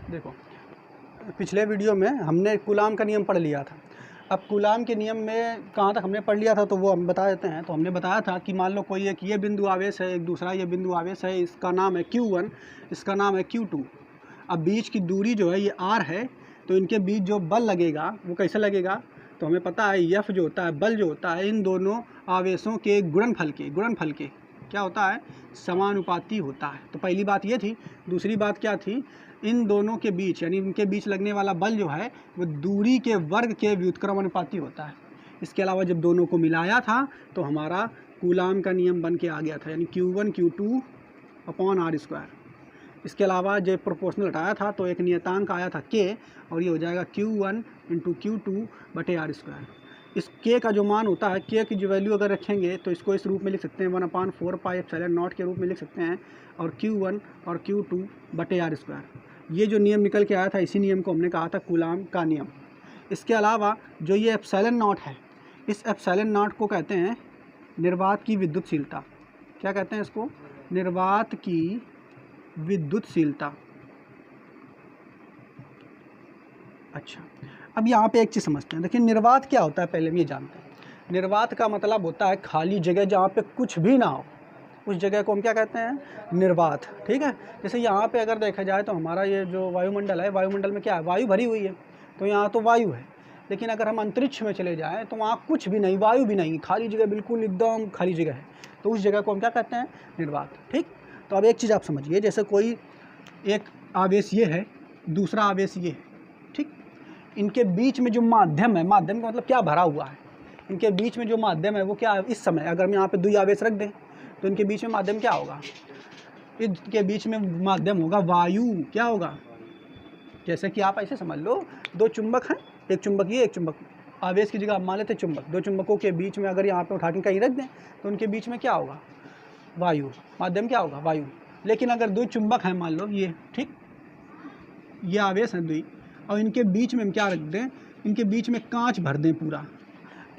देखो, पिछले वीडियो में हमने कूलाम का नियम पढ़ लिया था। अब कूलाम के नियम में कहाँ तक हमने पढ़ लिया था तो वो हम बता देते हैं। तो हमने बताया था कि मान लो कोई एक ये बिंदु आवेश है, एक दूसरा ये बिंदु आवेश है, इसका नाम है Q1, इसका नाम है Q2। अब बीच की दूरी जो है ये R है, तो इनके बीच जो बल लगेगा वो कैसे लगेगा, तो हमें पता है F जो होता है, बल जो होता है, इन दोनों आवेशों के गुणनफल के क्या होता है, समानुपाती होता है। तो पहली बात ये थी। दूसरी बात क्या थी, इन दोनों के बीच यानी इनके बीच लगने वाला बल जो है वो दूरी के वर्ग के व्युत्क्रमानुपाती होता है। इसके अलावा जब दोनों को मिलाया था तो हमारा कूलाम का नियम बन के आ गया था, यानी Q1 Q2 अपॉन R²। इसके अलावा जब प्रोपोर्शनल हटाया था तो एक नियतांक आया था K, और ये हो जाएगा Q1 × Q2 बटे R²। इस K का जो मान होता है, K की जो वैल्यू अगर रखेंगे तो इसको इस रूप में लिख सकते हैं, 1/4πε0 के रूप में लिख सकते हैं, और Q1 और Q2 बटे R²। ये जो नियम निकल के आया था, इसी नियम को हमने कहा था कूलाम का नियम। इसके अलावा जो ये ε0 है, इस ε0 को कहते हैं निर्वात की विद्युतशीलता। क्या कहते हैं इसको, निर्वात की विद्युतशीलता। अच्छा, अब यहाँ पे एक चीज़ समझते हैं। देखिए निर्वात क्या होता है, पहले हम ये जानते हैं। निर्वात का मतलब होता है खाली जगह जहाँ पे कुछ भी ना हो, उस जगह को हम क्या कहते हैं, निर्वात। ठीक है। जैसे यहाँ पे अगर देखा जाए तो हमारा ये जो वायुमंडल है, वायुमंडल में क्या है, वायु भरी हुई है, तो यहाँ तो वायु है। लेकिन अगर हम अंतरिक्ष में चले जाएँ तो वहाँ कुछ भी नहीं, वायु भी नहीं, खाली जगह, बिल्कुल एकदम खाली जगह है, तो उस जगह को हम क्या कहते हैं, निर्वात। ठीक। तो अब एक चीज़ आप समझिए, जैसे कोई एक आवेश ये है, दूसरा आवेश ये है, ठीक। इनके बीच में जो माध्यम है, माध्यम का मतलब क्या भरा हुआ है, इनके बीच में जो माध्यम है वो क्या है, इस समय अगर हम यहाँ पे दुई आवेश रख दें तो इनके बीच में माध्यम क्या होगा, इनके बीच में माध्यम होगा वायु। क्या होगा, जैसे कि आप ऐसे समझ लो, दो चुंबक हैं, एक चुंबक ये, एक चुंबक, आवेश की जगह आप मान लेते हैं चुंबक, दो चुंबकों के बीच में अगर यहाँ पे उठा के कहीं रख दें तो उनके बीच में क्या होगा, वायु, माध्यम क्या होगा, वायु। लेकिन अगर दो चुंबक हैं, मान लो ये, ठीक, ये आवेश हैं दुई, और इनके बीच में हम क्या रख दें, इनके बीच में कांच भर दें पूरा,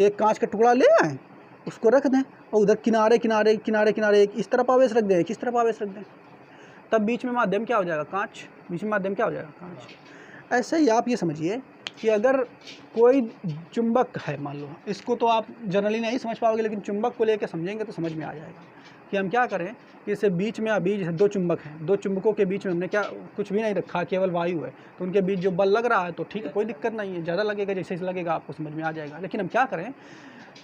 एक कांच का टुकड़ा ले आए, उसको रख दें, और उधर किनारे किनारे किनारे किनारे एक इस तरफ आवेश रख दें, एक इस तरफ आवेश रख दें, तब बीच में माध्यम क्या हो जाएगा, कांच। बीच में माध्यम क्या हो जाएगा, कांच। ऐसे ही आप ये समझिए कि अगर कोई चुंबक है, मान लो, इसको तो आप जनरली नहीं समझ पाओगे, लेकिन चुंबक को लेकर समझेंगे तो समझ में आ जाएगा कि हम क्या करें कि इसे बीच में, अभी जैसे दो चुंबक हैं, दो चुंबकों के बीच में हमने क्या कुछ भी नहीं रखा, केवल वायु है, तो उनके बीच जो बल लग रहा है तो ठीक है, कोई दिक्कत नहीं है, ज़्यादा लगेगा, जैसे लगेगा आपको समझ में आ जाएगा। लेकिन हम क्या करें,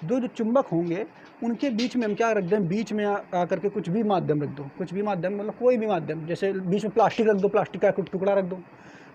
दो जो चुंबक होंगे उनके बीच में हम क्या रख दें, बीच में आकर के कुछ भी माध्यम रख दो, कुछ भी माध्यम मतलब कोई भी माध्यम, जैसे बीच में प्लास्टिक रख दो, प्लास्टिक का टुकड़ा रख दो,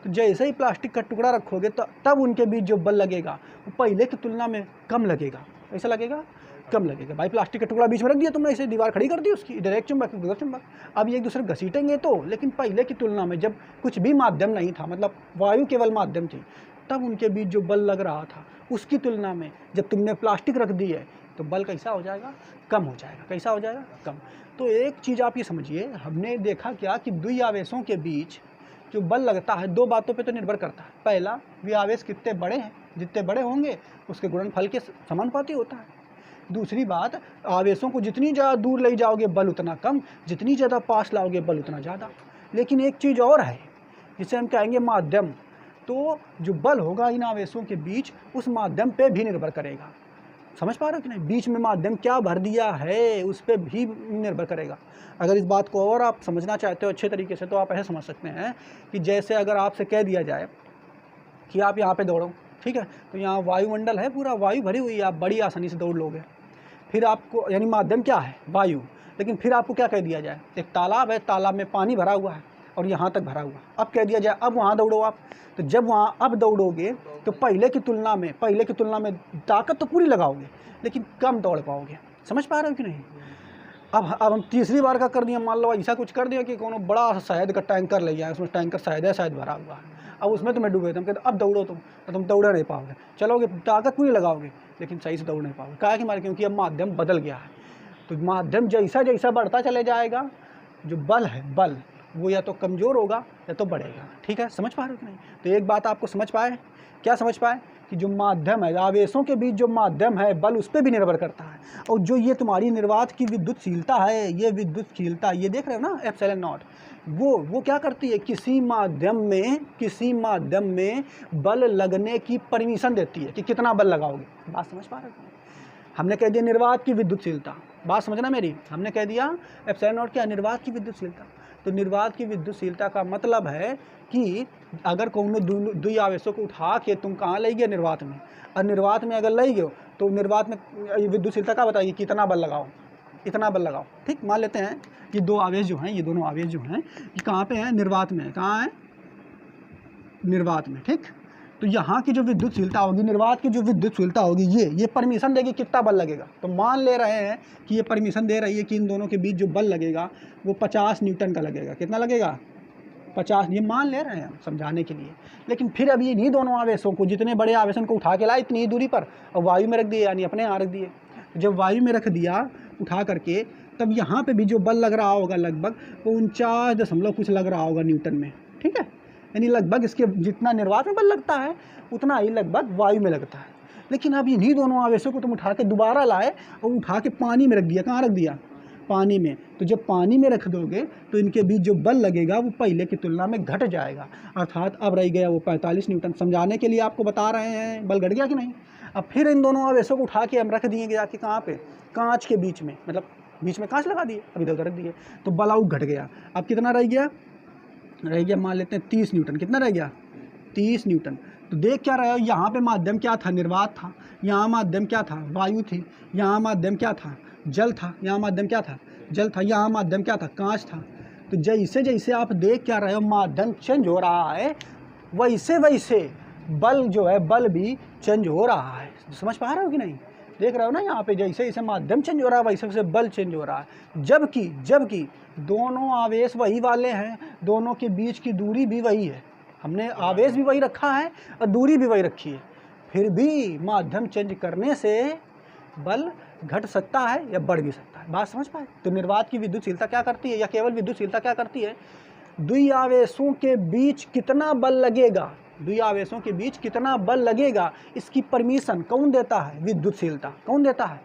तो जैसे ही प्लास्टिक का टुकड़ा रखोगे तो तब उनके बीच जो बल लगेगा वो पहले की तुलना में कम लगेगा। ऐसा लगेगा, कम लगेगा। भाई प्लास्टिक का टुकड़ा बीच में रख दिया तुमने, ऐसे दीवार खड़ी कर दी उसकी, इधर एक चुंबक उधर चुंबक, अब ये एक दूसरे घसीटेंगे तो, लेकिन पहले की तुलना में जब कुछ भी माध्यम नहीं था, मतलब वायु केवल माध्यम थी, तब उनके बीच जो बल लग रहा था उसकी तुलना में जब तुमने प्लास्टिक रख दी है तो बल कैसा हो जाएगा, कम हो जाएगा। कैसा हो जाएगा, कम। तो एक चीज़ आप ये समझिए, हमने देखा क्या कि दुई आवेशों के बीच जो बल लगता है दो बातों पे तो निर्भर करता है। पहला, वे आवेश कितने बड़े हैं, जितने बड़े होंगे उसके गुणनफल के समानुपाती होता है। दूसरी बात, आवेशों को जितनी ज़्यादा दूर ले जाओगे बल उतना कम, जितनी ज़्यादा पास लाओगे बल उतना ज़्यादा। लेकिन एक चीज़ और है जिसे हम कहेंगे माध्यम, तो जो बल होगा इन आवेशों के बीच उस माध्यम पे भी निर्भर करेगा। समझ पा रहे हो कि नहीं, बीच में माध्यम क्या भर दिया है उस पर भी निर्भर करेगा। अगर इस बात को और आप समझना चाहते हो अच्छे तरीके से तो आप ऐसे समझ सकते हैं कि जैसे अगर आपसे कह दिया जाए कि आप यहाँ पे दौड़ो, ठीक है, तो यहाँ वायुमंडल है, पूरा वायु भरी हुई है, आप बड़ी आसानी से दौड़ लोगे। फिर आपको, यानी माध्यम क्या है, वायु, लेकिन फिर आपको क्या कह दिया जाए, एक तालाब है, तालाब में पानी भरा हुआ है और यहाँ तक भरा हुआ, अब कह दिया जाए अब वहाँ दौड़ो आप, तो जब वहाँ अब दौड़ोगे तो पहले की तुलना में ताकत तो पूरी लगाओगे लेकिन कम दौड़ पाओगे। समझ पा रहे हो कि नहीं। अब हम तीसरी बार का कर दिया, मान लो ऐसा कुछ कर दिया कि कोनो बड़ा शहद का टैंकर ले जाए, उसमें टैंकर शायद भरा हुआ है, अब उसमें तुम्हें डूबे, तुम कहते अब दौड़ो तुम, तो तुम दौड़ नहीं पाओगे, चलोगे ताकत पूरी लगाओगे लेकिन सही से दौड़ नहीं पाओगे। क्या कि मारे, क्योंकि अब माध्यम बदल गया है। तो माध्यम जैसा जैसा बढ़ता चले जाएगा, जो बल है, बल वो या तो कमज़ोर होगा या तो बढ़ेगा। ठीक है, समझ पा रहे हो कि नहीं? तो एक बात आपको समझ पाए, क्या समझ पाए कि जो माध्यम है, आवेशों के बीच जो माध्यम है, बल उस पर भी निर्भर करता है। और जो ये तुम्हारी निर्वात की विद्युतशीलता है, ये विद्युतशीलता ये देख रहे हो ना एप्सिलॉन नॉट, वो क्या करती है, किसी माध्यम में बल लगने की परमिशन देती है कि कितना बल लगाओगे। बात समझ पा रहे हो? हमने कह दिया निर्वात की विद्युतशीलता, बात समझना मेरी, हमने कह दिया एप्सिलॉन नॉट क्या, निर्वात की विद्युतशीलता। तो निर्वात की विद्युतशीलता का मतलब है कि अगर कौन दुई आवेशों को उठा के तुम कहाँ ले गए, निर्वात में, और निर्वात में अगर ले गए तो निर्वात में विद्युतशीलता का बताइए कितना बल लगाओ, इतना बल लगाओ। ठीक, मान लेते हैं ये दो आवेश जो हैं, ये दोनों आवेश जो हैं ये कहाँ पे हैं, निर्वात में है। कहाँ है, निर्वात में। ठीक, तो यहाँ की जो विद्युतशीलता होगी, निर्वात की जो विद्युतशीलता होगी, ये परमिशन देगी कितना बल लगेगा। तो मान ले रहे हैं कि ये परमिशन दे रही है कि इन दोनों के बीच जो बल लगेगा वो 50 न्यूटन का लगेगा। कितना लगेगा, 50, ये मान ले रहे हैं हम समझाने के लिए। लेकिन फिर अब ये इन्हीं दोनों आवेशों को, जितने बड़े आवेशन को उठा के लाए इतनी ही दूरी पर और वायु में रख दिए, यानी अपने यहाँ रख दिए। जब वायु में रख दिया उठा करके, तब यहाँ पे भी जो बल लग रहा होगा लगभग वो 49 दशमलव कुछ लग रहा होगा न्यूटन में। ठीक है, यानी लगभग इसके जितना निर्वात में बल लगता है उतना ही लगभग वायु में लगता है। लेकिन अब इन्हीं दोनों आवेशों को तुम उठा के दोबारा लाए और उठा के पानी में रख दिया। कहाँ रख दिया, पानी में। तो जब पानी में रख दोगे तो इनके बीच जो बल लगेगा वो पहले की तुलना में घट जाएगा, अर्थात अब रह गया वो 45 न्यूटन। समझाने के लिए आपको बता रहे हैं बल घट गया कि नहीं। अब फिर इन दोनों आवेशों को उठा के हम रख दिए जाके कहाँ पे, कांच के बीच में, मतलब बीच में कांच लगा दिए, अब इधर उधर रख दिए, तो बल आउट घट गया। अब कितना रह गया, मान लेते हैं 30 न्यूटन। कितना रह गया, 30 न्यूटन। तो देख क्या रहे हो, यहाँ पे माध्यम क्या था, निर्वात था। यहाँ माध्यम क्या था, वायु थी। यहाँ माध्यम क्या था, जल था। यहाँ माध्यम क्या था, जल था। यहाँ माध्यम क्या था, कांच था। तो जैसे जैसे आप देख क्या रहे हो माध्यम चेंज हो रहा है, वैसे वैसे बल जो है, बल भी चेंज हो रहा है। समझ पा रहे हो कि नहीं, देख रहे हो ना यहाँ पे, जैसे जैसे माध्यम चेंज हो रहा है वैसे वैसे बल चेंज हो रहा है। जबकि दोनों आवेश वही वाले हैं, दोनों के बीच की दूरी भी वही है। हमने आवेश भी वही रखा है और दूरी भी वही रखी है, फिर भी माध्यम चेंज करने से बल घट सकता है या बढ़ भी सकता है। बात समझ पाए। तो निर्वात की विद्युतशीलता क्या करती है, या केवल विद्युतशीलता क्या करती है, दुई आवेशों के बीच कितना बल लगेगा, दुई आवेशों के बीच कितना बल लगेगा, इसकी परमिशन कौन देता है, विद्युतशीलता। कौन देता है,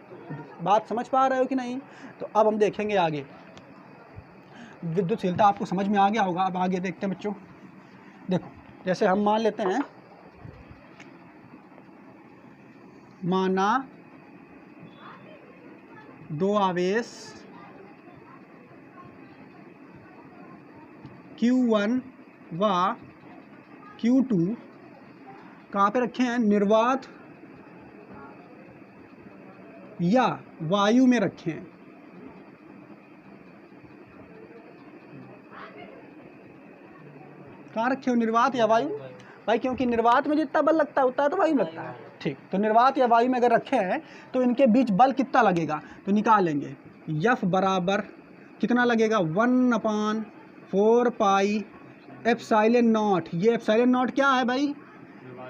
बात समझ पा रहे हो कि नहीं। तो अब हम देखेंगे आगे, विद्युतशीलता आपको समझ में आ गया होगा। अब आगे देखते हैं बच्चों। देखो, जैसे हम मान लेते हैं, माना दो आवेश Q1 व Q2 कहाँ पे रखे हैं, निर्वात या वायु में रखे हैं। कहाँ रखे हो, निर्वात या वायु। भाई क्योंकि निर्वात में जितना बल लगता है उतना है तो वायु लगता है। ठीक, तो निर्वात या वायु में अगर रखे हैं तो इनके बीच बल कितना लगेगा, तो निकालेंगे। F बराबर कितना लगेगा, 1/4 पाई एप्सिलॉन नॉट। ये एप्सिलॉन नॉट क्या है भाई,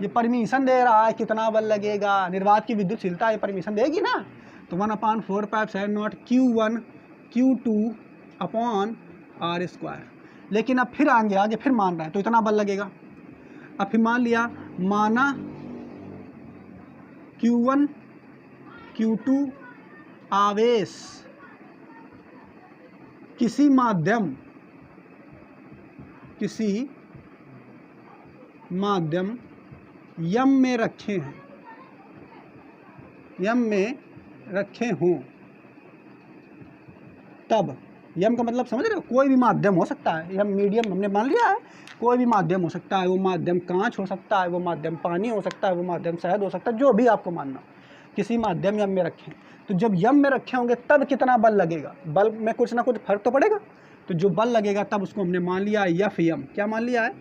ये परमिशन दे रहा है कितना बल लगेगा। निर्वात की विद्युतशीलता ये परमिशन देगी ना। तो 1/4 pi epsilon not Q1 Q2 upon R²। लेकिन अब फिर आगे फिर मान रहा है तो इतना बल लगेगा। अब फिर मान लिया, माना Q1 Q2 आवेश किसी माध्यम यम में रखे हैं, यम में रखे हों, तब यम का मतलब समझ रहे हो, कोई भी माध्यम हो सकता है। यम मीडियम हमने मान लिया है, कोई भी माध्यम हो सकता है। वो माध्यम कांच हो सकता है, वो माध्यम पानी हो सकता है, वो माध्यम शहद हो सकता है, जो भी आपको मानना। किसी माध्यम यम में रखें, तो जब यम में रखे होंगे तब कितना बल लगेगा, बल में कुछ ना कुछ फर्क तो पड़ेगा। तो जो बल लगेगा तब उसको हमने मान लिया Fm। क्या मान लिया है,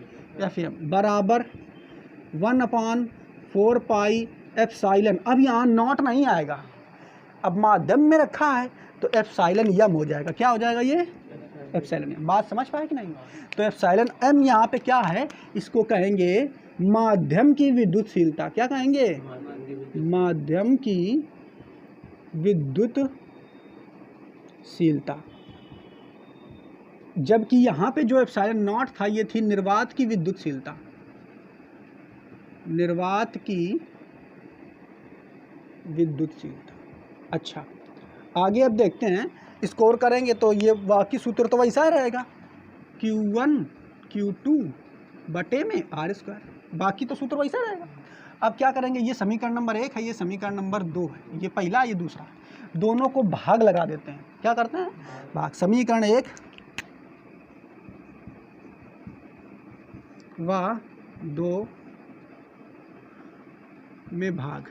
Fm बराबर 1/4 पाई एप्सिलॉन। अब यहाँ नॉट नहीं आएगा, अब माध्यम में रखा है तो एप्सिलॉन यम हो जाएगा। क्या हो जाएगा, ये एप्सिलॉन यम। बात समझ पाए कि नहीं। तो एप्सिलॉन एम यहाँ पे क्या है, इसको कहेंगे माध्यम की विद्युतशीलता। क्या कहेंगे, माध्यम की विद्युतशीलता। जबकि यहाँ पे जो एप्सिलॉन नॉट था ये थी निर्वात की विद्युतशीलता, निर्वात की विद्युतशीलता। अच्छा, आगे अब देखते हैं, स्कोर करेंगे तो ये बाकी सूत्र तो वैसा रहेगा, Q1 Q2 बटे में R स्क्वायर, बाकी तो सूत्र वैसा रहेगा। अब क्या करेंगे, ये समीकरण नंबर 1 है, ये समीकरण नंबर 2 है, ये पहला ये दूसरा, दोनों को भाग लगा देते हैं। क्या करते हैं, भाग। समीकरण 1 व 2 में भाग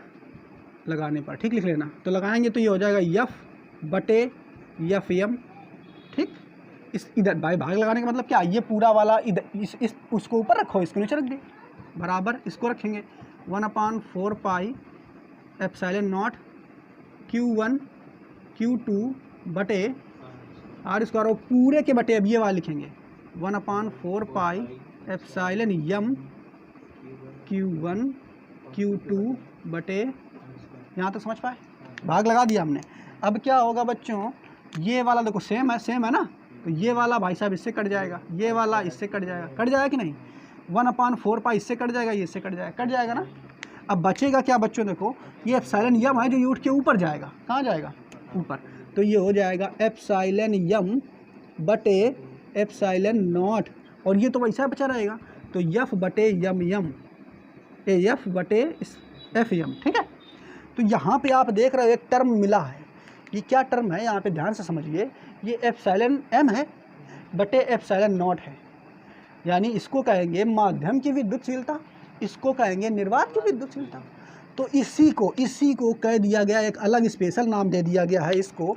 लगाने पर, ठीक, लिख लेना। तो लगाएंगे तो ये हो जाएगा F बटे FM, ठीक। इस इधर भाग लगाने का मतलब क्या, ये पूरा वाला इधर इस उसको ऊपर रखो, इसको नीचे रख दे, बराबर इसको रखेंगे 1/4 pi epsilon not Q1 Q2 बटे R स्क्वायर, और पूरे के बटे अब ये वाला लिखेंगे 1/4 पाई एप्सिलॉन यम Q1 Q2 बटे, यहाँ तक समझ पाए, भाग लगा दिया हमने। अब क्या होगा बच्चों, ये वाला देखो सेम है ना, तो ये वाला भाई साहब इससे कट जाएगा, ये वाला इससे कट जाएगा कि नहीं, 1/4 पाई इससे कट जाएगा, ये इससे कट जाएगा ना। अब बचेगा क्या बच्चों, देखो ये एप्सिलॉन यम है जो ये उठ के ऊपर जाएगा, कहाँ जाएगा, ऊपर, तो ये हो जाएगा एप्सिलॉन यम बटे एप्सिलॉन नॉट, और ये तो वैसा बचा रहेगा, तो F बटे यम F बटे FM, ठीक है। तो यहाँ पे आप देख रहे हो एक टर्म मिला है, ये क्या टर्म है, यहाँ पे ध्यान से समझिए, ये एप्सिलॉन M है बटे एप्सिलॉन नॉट है, यानी इसको कहेंगे माध्यम की विद्युतशीलता, इसको कहेंगे निर्वात की विद्युतशीलता। तो इसी को कह दिया गया, एक अलग स्पेशल नाम दे दिया गया है इसको,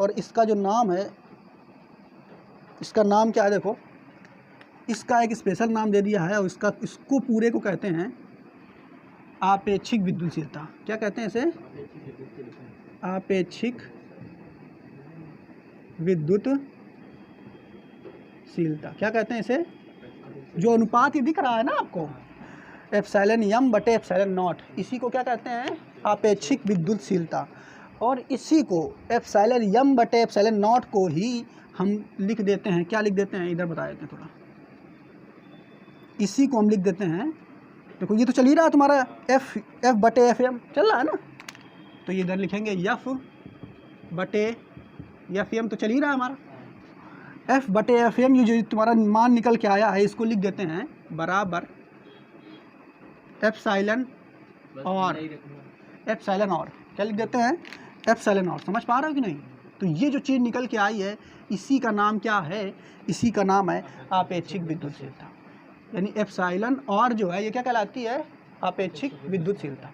और इसका जो नाम है, इसका नाम क्या है, देखो इसका एक स्पेशल नाम दे दिया है, और इसको पूरे को कहते हैं आपेक्षिक विद्युतशीलता। क्या कहते हैं इसे, आपेक्षिक विद्युतशीलता। क्या कहते हैं इसे, जो अनुपात ही दिख रहा है ना आपको, एप्सिलॉन यम बटे एप्सिलॉन नॉट, इसी को क्या कहते हैं, आपेक्षिक विद्युतशीलता। और इसी को एप्सिलॉन यम बटे एप्सिलॉन नॉट को ही हम लिख देते हैं, क्या लिख देते हैं, इधर बता देते हैं थोड़ा, इसी को हम लिख देते हैं, देखो ये तो चल ही रहा है तुम्हारा F बटे FM चल रहा है ना, तो ये इधर लिखेंगे F बटे FM, तो चल ही रहा है हमारा F बटे FM, ये जो तुम्हारा मान निकल के आया है इसको लिख देते हैं बराबर एप्सिलॉन और क्या लिख देते हैं, एप्सिलॉन और। समझ पा रहे हो कि नहीं। तो ये जो चीज़ निकल के आई है इसी का नाम क्या है, इसी का नाम है आपेक्षिक विद्युतशीलता, यानी एप्सिलॉन और जो है ये क्या कहलाती है, आपेक्षिक विद्युतशीलता।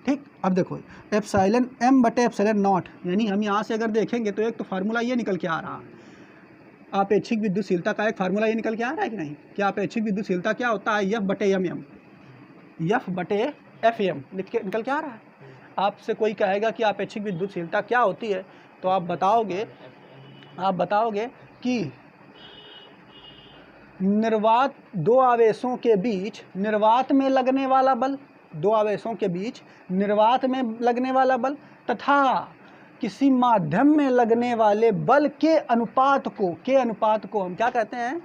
ठीक, अब देखो एप्सिलॉन M बटे एप्सिलॉन नॉट, यानी हम यहाँ से अगर देखेंगे तो एक तो फार्मूला ये निकल के आ रहा है, आपेक्षिक विद्युतशीलता का एक फार्मूला ये निकल के आ रहा है कि नहीं, कि आपेक्षिक विद्युतशीलता क्या होता है, F बटे MM, F बटे FM निकल के आ रहा है। आपसे कोई कहेगा कि आपेक्षिक विद्युतशीलता क्या होती है, तो आप बताओगे कि निर्वात दो आवेशों के बीच निर्वात में लगने वाला बल, दो आवेशों के बीच निर्वात में लगने वाला बल तथा किसी माध्यम में लगने वाले बल के अनुपात को हम क्या कहते हैं,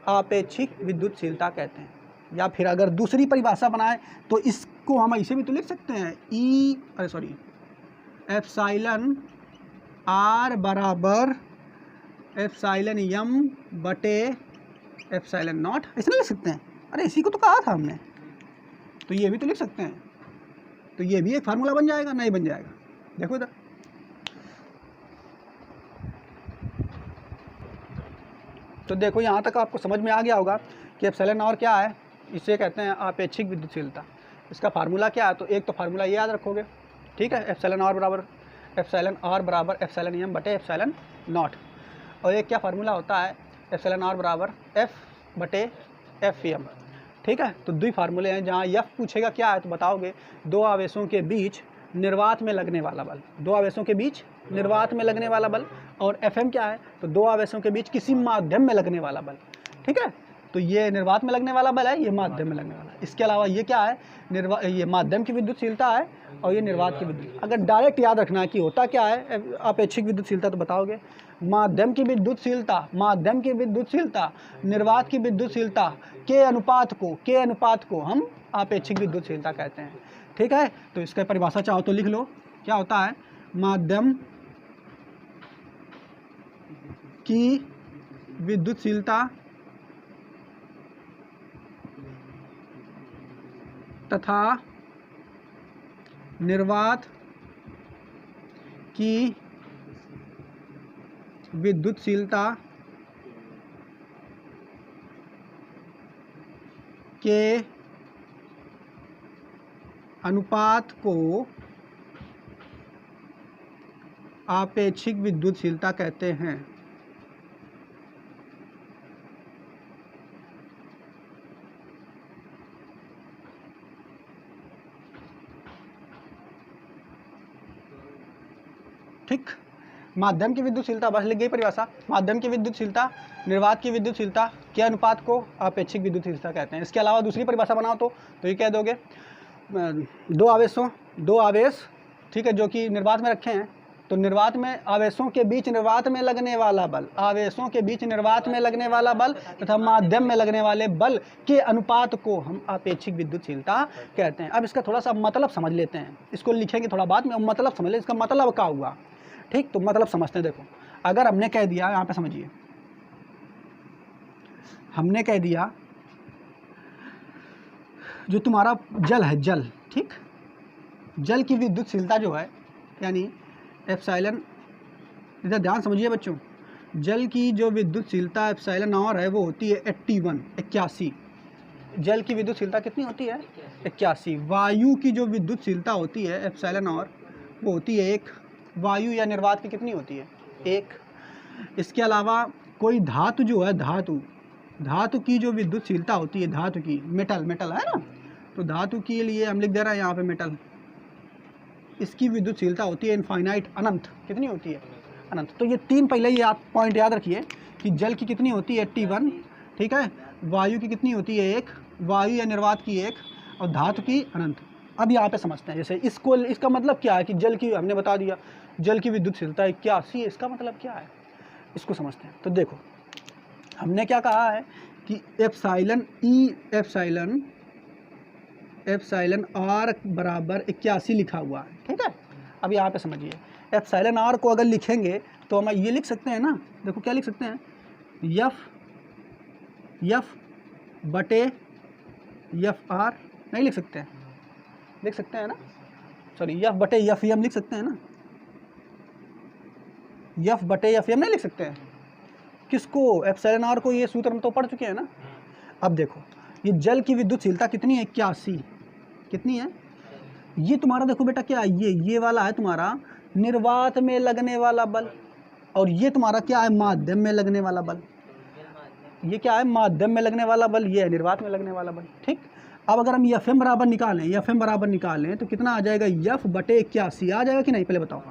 आपेक्षिक विद्युतशीलता कहते हैं। या फिर अगर दूसरी परिभाषा बनाएं तो इसको हम ऐसे भी तो लिख सकते हैं, एप्सिलॉन R बराबर एप्सिलॉन M बटे एप्सिलॉन नॉट, ऐसे नहीं लिख सकते हैं, अरे इसी को तो कहा था हमने, तो ये भी तो लिख सकते हैं, तो ये भी एक फार्मूला बन जाएगा, नहीं बन जाएगा, देखो इधर। तो देखो यहाँ तक आपको समझ में आ गया होगा कि एप्सिलॉन और क्या है, इसे कहते हैं आपेक्षिक विद्युतशीलता। इसका फार्मूला क्या है, तो एक तो फार्मूला ये याद रखोगे, ठीक है, एप्सिलॉन R बराबर एप्सिलॉन M बटे एप्सिलॉन नॉट, और एक क्या फार्मूला होता है, एप्सिलॉन R बराबर F बटे FM, ठीक है। तो दो फार्मूले हैं, जहाँ F पूछेगा क्या है तो बताओगे दो आवेशों के बीच निर्वात में लगने वाला बल, दो आवेशों के बीच निर्वात में लगने वाला बल, और FM क्या है, तो दो आवेशों के बीच किसी माध्यम में लगने वाला बल, ठीक है। तो ये निर्वात में लगने वाला बल है, ये माध्यम में लगने वाला है। इसके अलावा ये क्या है, ये माध्यम की विद्युतशीलता है और ये निर्वात की विद्युत। अगर डायरेक्ट याद रखना है कि होता क्या है आपेक्षिक विद्युतशीलता, तो बताओगे माध्यम की विद्युतशीलता निर्वात की विद्युतशीलता के अनुपात को हम आपेक्षिक विद्युतशीलता कहते हैं। ठीक है, तो इसका परिभाषा चाहो तो लिख लो, क्या होता है, माध्यम की विद्युतशीलता तथा निर्वात की विद्युतशीलता के अनुपात को आपेक्षिक विद्युतशीलता कहते हैं। ठीक, माध्यम की विद्युतशीलता, बस लिख गई परिभाषा, माध्यम की विद्युतशीलता निर्वात की विद्युतशीलता के अनुपात को आपेक्षिक विद्युतशीलता कहते हैं। इसके अलावा दूसरी परिभाषा बनाओ तो ये कह दोगे, दो आवेश, ठीक है, जो कि निर्वात में रखे हैं, तो निर्वात में आवेशों के बीच निर्वात में लगने वाला बल तथा माध्यम में लगने वाले बल के अनुपात को हम आपेक्षिक विद्युतशीलता कहते हैं। अब इसका थोड़ा सा मतलब समझ लेते हैं, इसको लिखेंगे थोड़ा बाद में, मतलब समझ ले इसका मतलब क्या हुआ। ठीक, तो मतलब समझते हैं। देखो, अगर हमने कह दिया, यहाँ पे समझिए, हमने कह दिया जो तुम्हारा जल है, जल, ठीक, जल की विद्युतशीलता जो है, यानी एप्सिलॉन, इधर ध्यान समझिए बच्चों, जल की जो विद्युतशीलता एप्सिलॉन और है वो होती है 81। जल की विद्युतशीलता कितनी होती है? 81। वायु की जो विद्युतशीलता होती है एप्सिलॉन और, वो होती है 1। वायु या निर्वात की कितनी होती है? 1। इसके अलावा कोई धातु जो है, धातु की जो विद्युतशीलता होती है, धातु की, मेटल है ना, तो धातु के लिए हम लिख दे रहे हैं यहाँ पे मेटल, इसकी विद्युतशीलता होती है इनफाइनाइट, अनंत। कितनी होती है? अनंत। तो ये तीन पहले ये आप पॉइंट याद रखिए कि जल की कितनी होती है? 81, ठीक है, वायु की कितनी होती है? 1, वायु या निर्वात की 1, और धातु की अनंत। अब यहाँ पे समझते हैं, जैसे इसका मतलब क्या है कि जल की, हमने बता दिया जल की विद्युतशीलता 81 है, इसका मतलब क्या है, इसको समझते हैं। तो देखो, हमने क्या कहा है कि एप्सिलॉन आर बराबर 81 लिखा हुआ है, ठीक है। अब यहाँ पे समझिए, एप्सिलॉन आर को अगर लिखेंगे तो हम ये लिख सकते हैं ना, देखो क्या लिख सकते हैं, यफ बटे यफ आर, नहीं लिख सकते हैं, लिख सकते हैं ना, सॉरी, यफ बटे यफ एम लिख सकते हैं ना, यफ बटे यफ एम नहीं लिख सकते हैं, किसको? एप्सिलॉन आर को। ये सूत्र हम तो पढ़ चुके हैं ना। अब देखो, ये जल की विद्युतशीलता कितनी है? 81। कितनी है? ये तुम्हारा देखो बेटा क्या है, ये वाला है तुम्हारा निर्वात में लगने वाला बल, और ये तुम्हारा क्या है? माध्यम में लगने वाला बल। ये क्या है? माध्यम में लगने वाला बल, ये है निर्वात में लगने वाला बल, ठीक। अब अगर हम एफ एम बराबर निकालें तो कितना आ जाएगा? यफ बटे 81 आ जाएगा कि नहीं, पहले बताओ।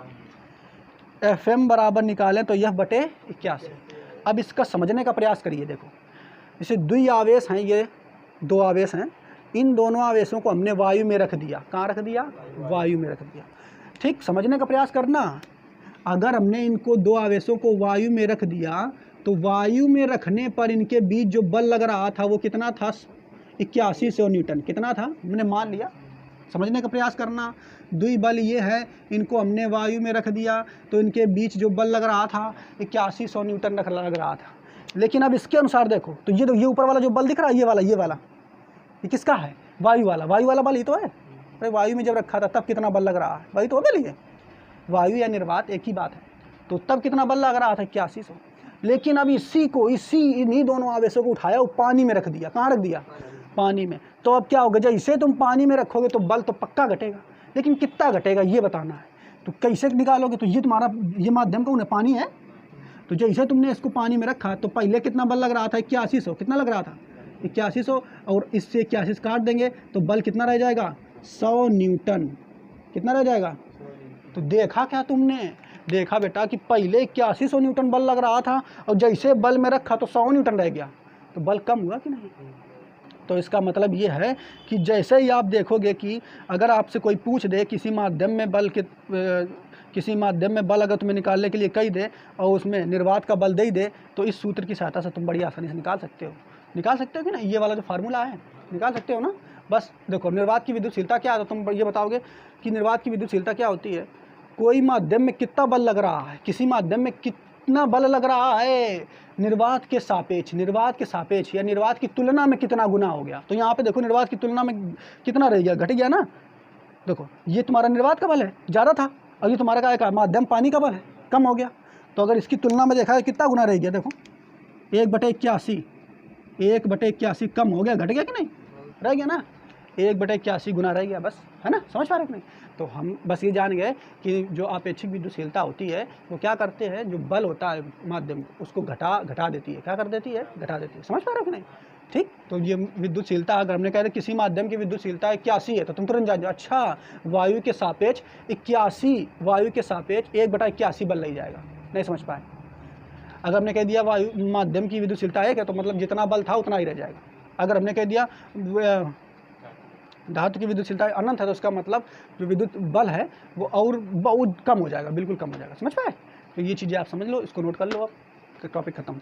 एफ एम बराबर निकालें तो यफ बटे 81। अब इसका समझने का प्रयास करिए। देखो, जैसे द्वि आवेश हैं, ये 2 आवेश हैं, इन दोनों आवेशों को हमने वायु में रख दिया। कहाँ रख दिया? वायु में रख दिया, ठीक। समझने का प्रयास करना, अगर हमने इनको 2 आवेशों को वायु में रख दिया तो वायु में रखने पर इनके बीच जो बल लग रहा था वो कितना था? 8100 न्यूटन। कितना था? हमने मान लिया। समझने का प्रयास करना, द्वि बल ये है, इनको हमने वायु में रख दिया तो इनके बीच जो बल लग रहा था 8100 न्यूटन लग रहा था। लेकिन अब इसके अनुसार देखो, तो ये ऊपर वाला जो बल दिख रहा है, ये वाला ये किसका है? वायु वाला बल ही तो है। अरे वायु में जब रखा था तब कितना बल लग रहा है? वही तो बल ही है। वायु या निर्वात एक ही बात है। तो तब कितना बल लग रहा था? 8100। लेकिन अब इन्हीं दोनों आवेशों को उठाया और पानी में रख दिया। कहाँ रख दिया? पानी में। तो अब क्या होगा? जैसे तुम पानी में रखोगे तो बल तो पक्का घटेगा, लेकिन कितना घटेगा ये बताना है। तो कैसे निकालोगे? तो ये तुम्हारा, ये माध्यम कौन है? पानी है। तो जैसे तुमने इसको पानी में रखा तो पहले कितना बल लग रहा था? 8100। कितना लग रहा था? 8100, और इससे 81 काट देंगे तो बल कितना रह जाएगा? 100 न्यूटन। कितना रह जाएगा? तो देखा क्या तुमने? देखा बेटा कि पहले 8100 न्यूटन बल लग रहा था और जैसे बल में रखा तो 100 न्यूटन रह गया। तो बल कम हुआ कि नहीं? तो इसका मतलब ये है कि जैसे ही आप देखोगे कि अगर आपसे कोई पूछ दे किसी माध्यम में बल किसी माध्यम में बल अगर तुम्हें निकालने के लिए कही दे और उसमें निर्वात का बल दे ही दे तो इस सूत्र की सहायता से तुम बड़ी आसानी से निकाल सकते हो कि ना, ये वाला जो फार्मूला है निकाल सकते हो ना। बस देखो निर्वात की विद्युतशीलता क्या है, तो तुम ये बताओगे कि निर्वात की विद्युतशीलता क्या होती है, कोई माध्यम में कितना बल लग रहा है, किसी माध्यम में कितना बल लग रहा है निर्वात के सापेक्ष या निर्वात की तुलना में कितना गुना हो गया। तो यहाँ पे देखो निर्वात की तुलना में कितना रह गया, घट गया ना। देखो ये तुम्हारा निर्वात का बल है, ज़्यादा था, और ये तुम्हारा क्या है, माध्यम पानी का बल है, कम हो गया। तो अगर इसकी तुलना में देखा है कितना गुना रह गया, देखो 1/81 कम हो गया, घट गया कि नहीं, रह गया ना, 1/81 गुना रह गया, बस है ना, समझ पा रहे कि नहीं। तो हम बस ये जान गए कि जो आपेक्षिक विद्युतशीलता होती है वो क्या करते हैं, जो बल होता है माध्यम उसको घटा देती है, क्या कर देती है, घटा देती है, समझ पा रहे हो कि नहीं। ठीक, तो ये विद्युतशीलता अगर हमने कहा किसी माध्यम की विद्युतशीलता 81 है तो तुम तुरंत जान जाओ, अच्छा वायु के सापेक्ष 1/81 बल लग जाएगा। नहीं समझ पाए, अगर हमने कह दिया वायु माध्यम की विद्युतशीलता 1 है तो मतलब जितना बल था उतना ही रह जाएगा। अगर हमने कह दिया धातु की विद्युतशीलता अनंत है तो उसका मतलब जो विद्युत बल है वो और बहुत कम हो जाएगा, बिल्कुल कम हो जाएगा, समझ पाए। तो ये चीज़ें आप समझ लो, इसको नोट कर लो, आप टॉपिक खत्म।